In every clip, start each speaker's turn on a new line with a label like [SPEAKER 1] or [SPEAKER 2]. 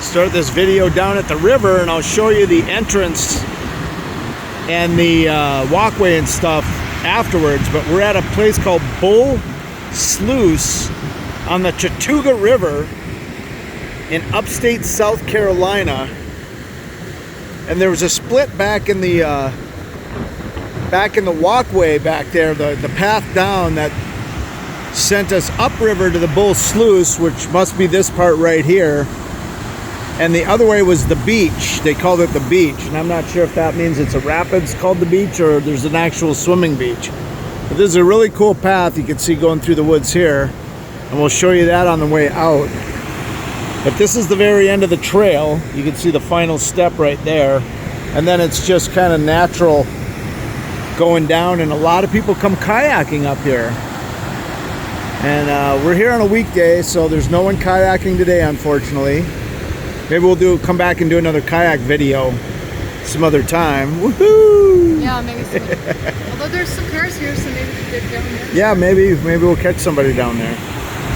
[SPEAKER 1] start this video down at the river, and I'll show you the entrance and the walkway and stuff afterwards. But we're at a place called Sluice on the Chattooga River in upstate South Carolina. And there was a split back in the walkway back there, the path down that sent us upriver to the Sluice, which must be this part right here. And the other way was the beach. They called it the beach, and I'm not sure if that means it's a rapids called the beach or there's an actual swimming beach. But this is a really cool path you can see going through the woods here, and we'll show you that on the way out. But this is the very end of the trail. You can see the final step right there, and then it's just kind of natural going down, and a lot of people come kayaking up here. And we're here on a weekday, so there's no one kayaking today, unfortunately. Maybe we'll come back and do another kayak video some other time. Woohoo!
[SPEAKER 2] Yeah, maybe so. Although there's some cars here, so maybe we could get down there.
[SPEAKER 1] Yeah, maybe we'll catch somebody down there.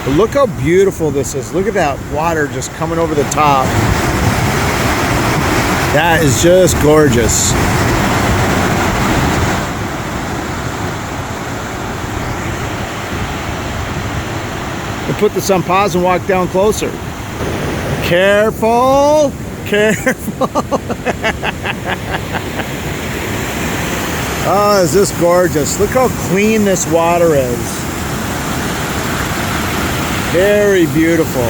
[SPEAKER 1] But look how beautiful this is. Look at that water just coming over the top. That is just gorgeous. We'll put this on pause and walk down closer. Careful, careful. Oh, is this gorgeous. Look how clean this water is. Very beautiful.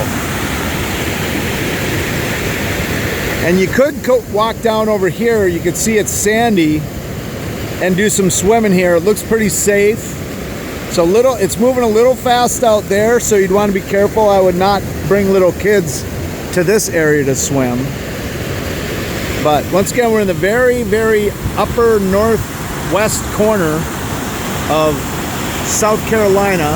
[SPEAKER 1] And you could walk down over here. You can see it's sandy and do some swimming here. It looks pretty safe. It's moving a little fast out there, so you'd want to be careful. I would not bring little kids to this area to swim. But once again, we're in the very, very upper northwest corner of South Carolina.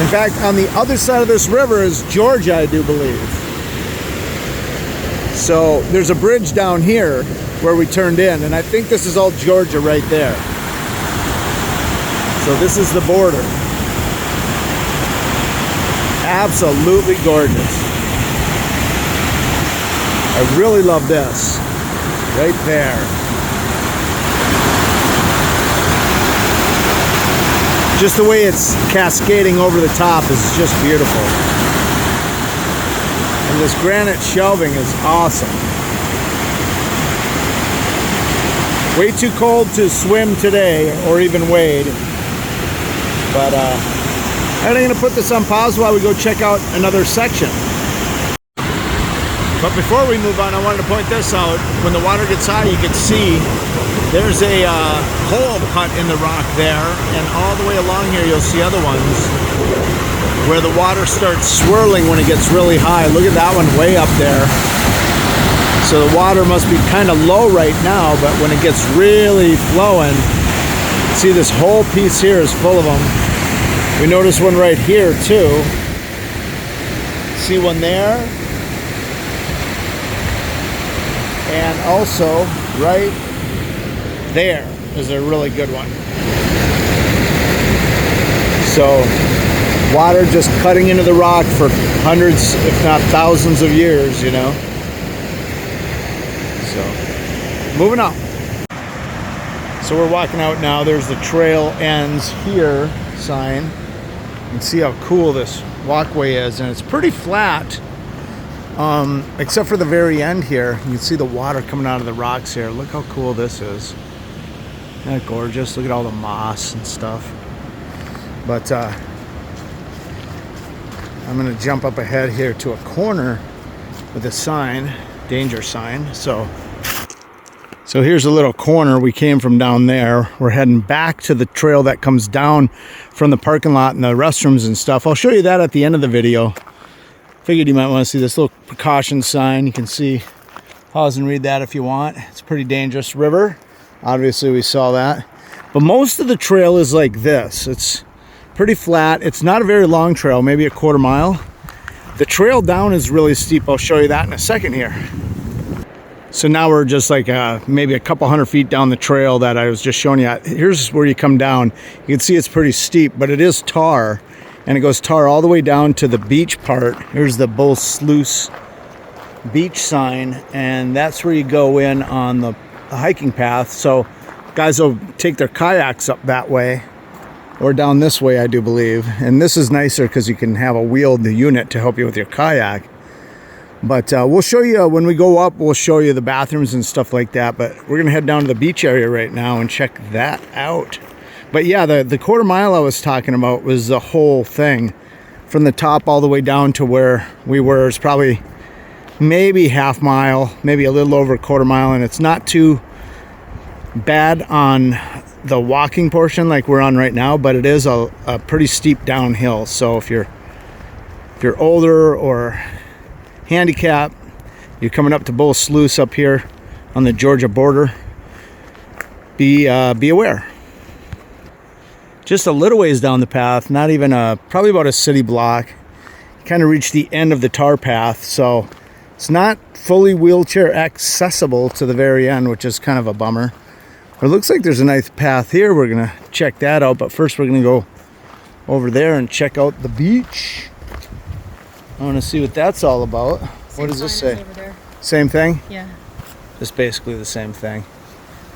[SPEAKER 1] In fact, on the other side of this river is Georgia, I do believe. So there's a bridge down here where we turned in, and I think this is all Georgia right there. So this is the border. Absolutely gorgeous. I really love this. Right there. Just the way it's cascading over the top is just beautiful. And this granite shelving is awesome. Way too cold to swim today or even wade. But I'm going to put this on pause while we go check out another section. But before we move on, I wanted to point this out. When the water gets high, you can see there's a hole cut in the rock there, and all the way along here you'll see other ones where the water starts swirling when it gets really high. Look at that one way up there. So the water must be kind of low right now, but when it gets really flowing, see this whole piece here is full of them. We notice one right here too. See one there? And also right there is a really good one. So water just cutting into the rock for hundreds, if not thousands of years, you know. So moving on. So we're walking out now. There's the trail ends here sign. You can see how cool this walkway is, and it's pretty flat. Except for the very end here. You can see the water coming out of the rocks here. Look how cool this is. Isn't that gorgeous? Look at all the moss and stuff. But I'm going to jump up ahead here to a corner with a sign, danger sign. So here's a little corner. We came from down there. We're heading back to the trail that comes down from the parking lot and the restrooms and stuff. I'll show you that at the end of the video. Figured you might want to see this little precaution sign. You can see, pause and read that if you want. It's a pretty dangerous river. Obviously we saw that. But most of the trail is like this. It's pretty flat. It's not a very long trail, maybe a quarter mile. The trail down is really steep. I'll show you that in a second here. So now we're just like maybe a couple hundred feet down the trail that I was just showing you. Here's where you come down. You can see it's pretty steep, but it is tar. And it goes tar all the way down to the beach part. Here's the Sluice beach sign, and that's where you go in on the hiking path. So guys will take their kayaks up that way or down this way, I do believe. And this is nicer because you can have a wheeled unit to help you with your kayak. But we'll show you when we go up, we'll show you the bathrooms and stuff like that. But we're gonna head down to the beach area right now and check that out. But yeah, the quarter mile I was talking about was the whole thing from the top all the way down to where we were. It's probably maybe half mile, maybe a little over a quarter mile, and it's not too bad on the walking portion like we're on right now, but it is a pretty steep downhill. So if you're older or handicapped, you're coming up to Bull Sluice up here on the Georgia border, be aware. Just a little ways down the path, not even probably about a city block, kind of reach the end of the tar path. So it's not fully wheelchair accessible to the very end, which is kind of a bummer. But it looks like there's a nice path here. We're gonna check that out, but first we're gonna go over there and check out the beach. I want to see what that's all about. What does this say?
[SPEAKER 2] Over there.
[SPEAKER 1] Same thing?
[SPEAKER 2] Yeah.
[SPEAKER 1] Just basically the same thing.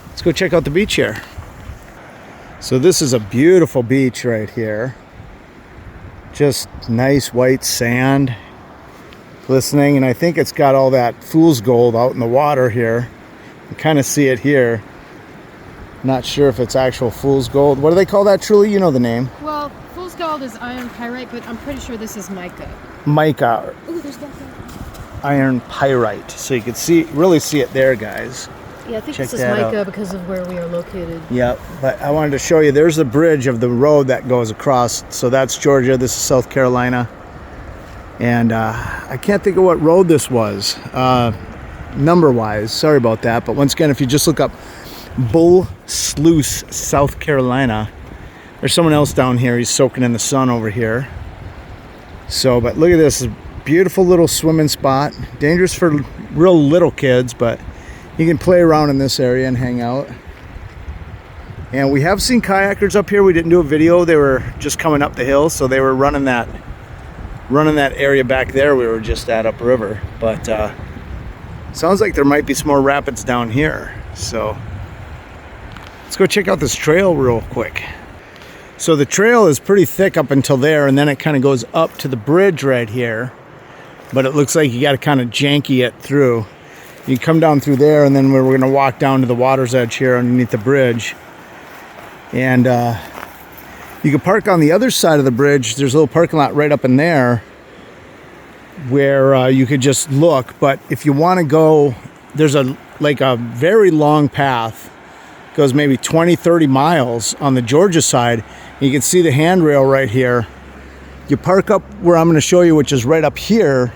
[SPEAKER 1] Let's go check out the beach here. So this is a beautiful beach right here. Just nice white sand, glistening, and I think it's got all that fool's gold out in the water here. You kind of see it here. Not sure if it's actual fool's gold. What do they call that, Truly? You know the name.
[SPEAKER 2] Well, fool's gold is iron pyrite, but I'm pretty sure this is mica.
[SPEAKER 1] Mica.
[SPEAKER 2] Ooh, there's nothing.
[SPEAKER 1] Iron pyrite. So you can really see it there, guys.
[SPEAKER 2] Yeah, I think
[SPEAKER 1] Check
[SPEAKER 2] this is
[SPEAKER 1] that
[SPEAKER 2] mica
[SPEAKER 1] out.
[SPEAKER 2] because of where we are located.
[SPEAKER 1] Yep, but I wanted to show you, there's the bridge of the road that goes across. So that's Georgia, this is South Carolina. And I can't think of what road this was, number-wise. Sorry about that. But once again, if you just look up Bull Sluice, South Carolina, there's someone else down here. He's soaking in the sun over here. So, but look at this beautiful little swimming spot. Dangerous for real little kids, but you can play around in this area and hang out. And we have seen kayakers up here. We didn't do a video. They were just coming up the hill, so they were running that area back there we were just at upriver. But sounds like there might be some more rapids down here. So let's go check out this trail real quick. So the trail is pretty thick up until there, and then it kind of goes up to the bridge right here. But it looks like you got to kind of janky it through. You come down through there, and then we're going to walk down to the water's edge here underneath the bridge. And you can park on the other side of the bridge. There's a little parking lot right up in there where you could just look. But if you want to go, there's a very long path. It goes maybe 20-30 miles on the Georgia side. You can see the handrail right here. You park up where I'm going to show you, which is right up here.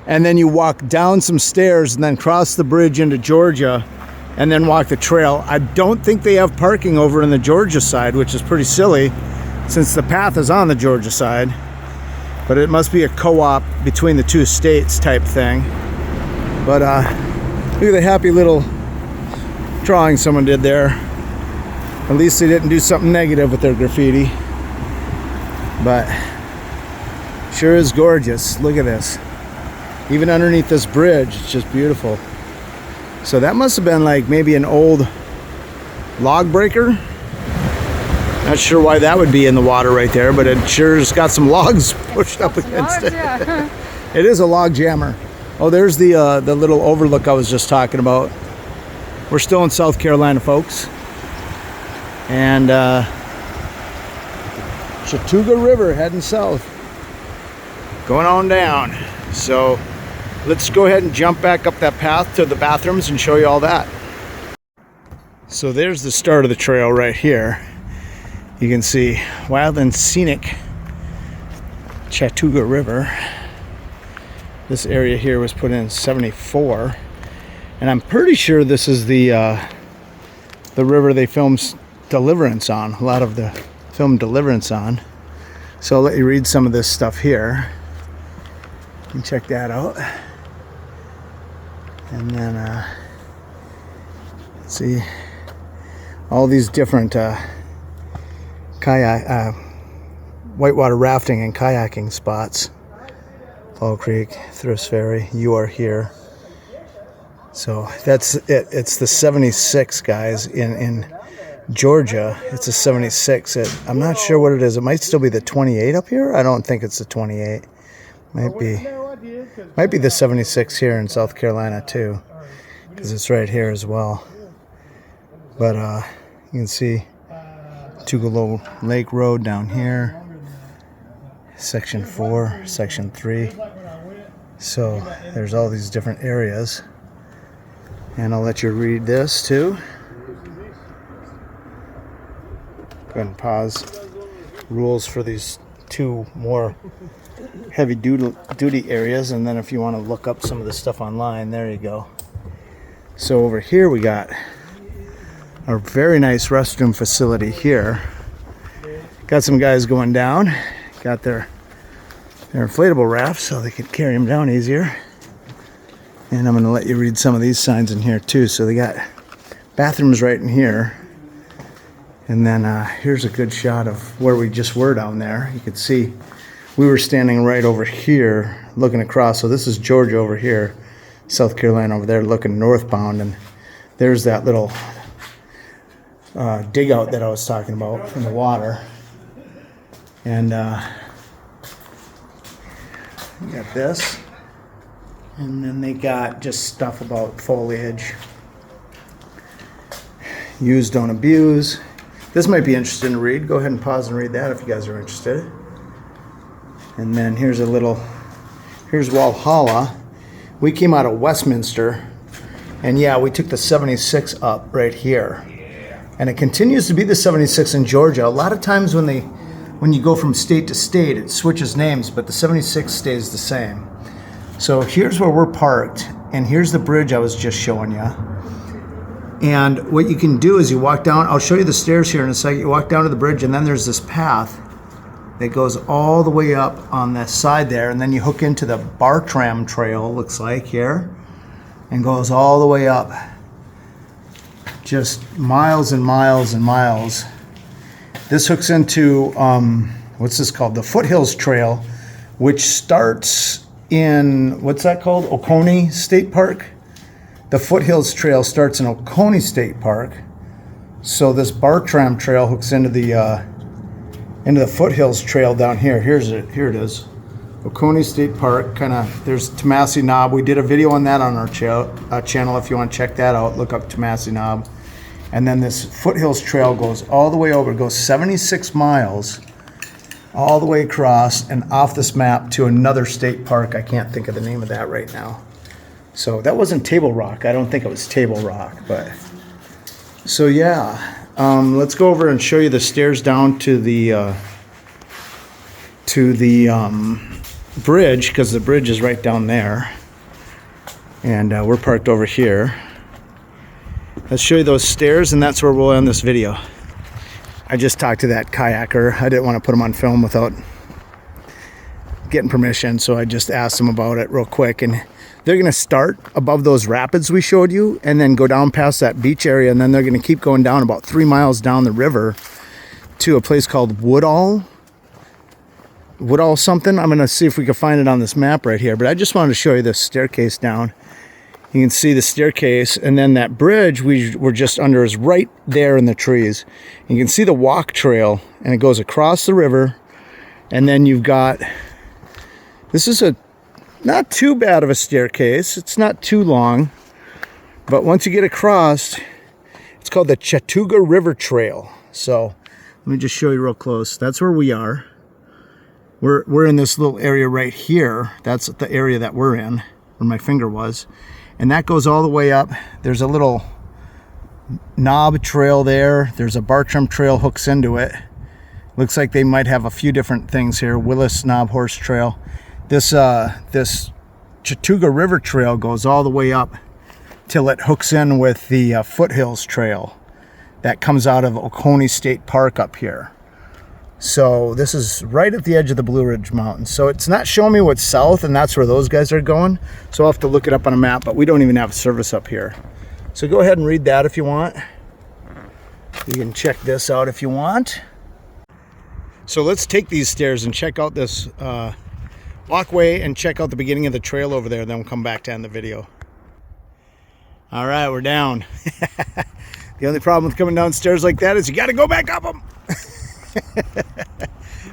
[SPEAKER 1] And then you walk down some stairs and then cross the bridge into Georgia and then walk the trail. I don't think they have parking over in the Georgia side, which is pretty silly since the path is on the Georgia side. But it must be a co-op between the two states type thing. But look at the happy little drawing someone did there. At least they didn't do something negative with their graffiti. But sure is gorgeous. Look at this. Even underneath this bridge, it's just beautiful. So that must have been like maybe an old log breaker. Not sure why that would be in the water right there, but it sure has got some logs pushed up against it.
[SPEAKER 2] Yeah.
[SPEAKER 1] It is a log jammer. Oh, there's the little overlook I was just talking about. We're still in South Carolina, folks. And Chattooga River heading south. Going on down. So let's go ahead and jump back up that path to the bathrooms and show you all that. So there's the start of the trail right here. You can see wild and scenic Chattooga River. This area here was put in '74, and I'm pretty sure this is the river they filmed Deliverance on. A lot of the film Deliverance on. So I'll let you read some of this stuff here. You can check that out. And then let's see all these different whitewater rafting and kayaking spots. Fall Creek, Thrift Ferry, you are here. So that's it. It's the 76, guys, in Georgia. It's a 76. I'm not sure what it is. It might still be the 28 up here. I don't think it's the 28. Might be the 76 here in South Carolina too, because it's right here as well. But you can see Chattooga Lake Road down here, section 4, section 3. So there's all these different areas, and I'll let you read this too. Go ahead and pause. Rules for these two more heavy duty areas, and then if you want to look up some of the stuff online, there you go. So over here we got a very nice restroom facility here. Got some guys going down, got their inflatable rafts so they can carry them down easier. And I'm going to let you read some of these signs in here too. So they got bathrooms right in here. And then here's a good shot of where we just were down there. You can see we were standing right over here looking across. So this is Georgia over here, South Carolina over there looking northbound. And there's that little dig out that I was talking about from the water. And we got this. And then they got just stuff about foliage. Use, don't abuse. This might be interesting to read. Go ahead and pause and read that if you guys are interested. And then here's Walhalla. We came out of Westminster, and yeah, we took the 76 up right here. And it continues to be the 76 in Georgia. A lot of times when you go from state to state, it switches names, but the 76 stays the same. So here's where we're parked, and here's the bridge I was just showing you. And what you can do is you walk down, I'll show you the stairs here in a second. You walk down to the bridge, and then there's this path that goes all the way up on the side there, and then you hook into the Bartram Trail, looks like here, and goes all the way up. Just miles and miles and miles. This hooks into, what's this called? The Foothills Trail, which starts in, what's that called? Oconee State Park? The Foothills Trail starts in Oconee State Park. So this Bartram Trail hooks into the Foothills Trail down here. Here it is. Oconee State Park, there's Tomassi Knob. We did a video on that on our channel. If you want to check that out, look up Tomassi Knob. And then this Foothills Trail goes all the way over. It goes 76 miles all the way across and off this map to another state park. I can't think of the name of that right now. So that wasn't Table Rock. I don't think it was Table Rock, but so yeah. Let's go over and show you the stairs down to the bridge, because the bridge is right down there, and we're parked over here. Let's show you those stairs, and that's where we'll end this video. I just talked to that kayaker. I didn't want to put him on film without getting permission, so I just asked him about it real quick. And they're going to start above those rapids we showed you and then go down past that beach area, and then they're going to keep going down about 3 miles down the river to a place called Woodall something. I'm going to see if we can find it on this map right here, but I just wanted to show you this staircase down. You can see the staircase, and then that bridge we were just under is right there in the trees. You can see the walk trail, and it goes across the river, and then you've got, this is not too bad of a staircase. It's not too long, but once you get across, it's called the Chattooga River Trail. So let me just show you real close. That's where we are. We're in this little area right here. That's the area that we're in, where my finger was. And that goes all the way up. There's a little knob trail there. There's a Bartram Trail hooks into it. Looks like they might have a few different things here. Willis Knob Horse Trail. This Chattooga River Trail goes all the way up till it hooks in with the Foothills Trail that comes out of Oconee State Park up here. So this is right at the edge of the Blue Ridge Mountains. So it's not showing me what's south, and that's where those guys are going. So I'll have to look it up on a map, but we don't even have service up here. So go ahead and read that if you want. You can check this out if you want. So let's take these stairs and check out this walk away and check out the beginning of the trail over there, then we'll come back to end the video. All right, we're down. The only problem with coming downstairs like that is you got to go back up them.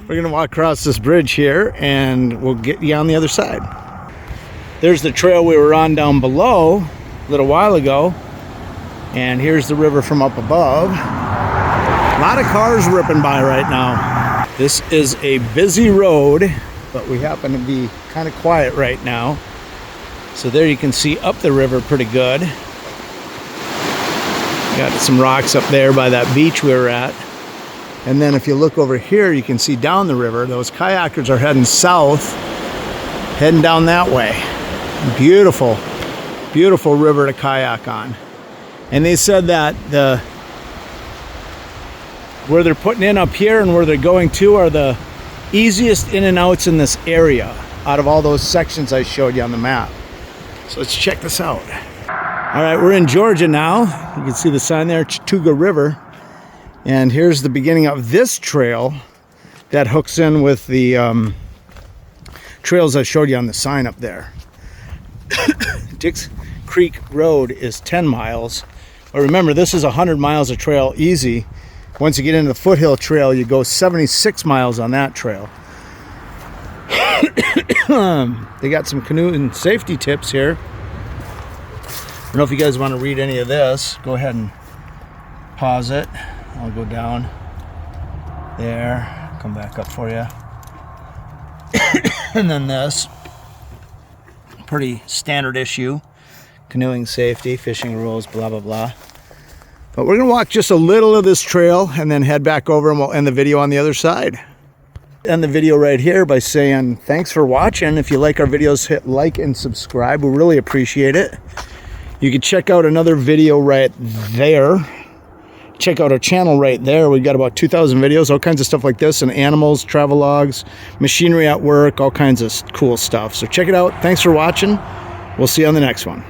[SPEAKER 1] We're gonna walk across this bridge here and we'll get you on the other side. There's the trail we were on down below a little while ago, and here's the river from up above. A lot of cars ripping by right now. This is a busy road, but we happen to be kind of quiet right now. So there you can see up the river pretty good. Got some rocks up there by that beach we were at. And then if you look over here, you can see down the river. Those kayakers are heading south, heading down that way. Beautiful, beautiful river to kayak on. And they said that where they're putting in up here and where they're going to are the easiest in and outs in this area out of all those sections I showed you on the map. So let's check this out. All right, we're in Georgia now. You can see the sign there, Chattooga River. And here's the beginning of this trail that hooks in with the trails I showed you on the sign up there. Dix Creek Road is 10 miles. But remember, this is 100 miles of trail easy. Once you get into the foothill trail, you go 76 miles on that trail. They got some canoe and safety tips here. I don't know if you guys want to read any of this. Go ahead and pause it. I'll go down there, come back up for you. And then this, pretty standard issue, canoeing safety, fishing rules, blah, blah, blah. But we're gonna walk just a little of this trail and then head back over and we'll end the video on the other side. End the video right here by saying thanks for watching. If you like our videos, hit like and subscribe. We really appreciate it. You can check out another video right there. Check out our channel right there. We've got about 2,000 videos, all kinds of stuff like this, and animals, travel logs, machinery at work, all kinds of cool stuff. So check it out. Thanks for watching. We'll see you on the next one.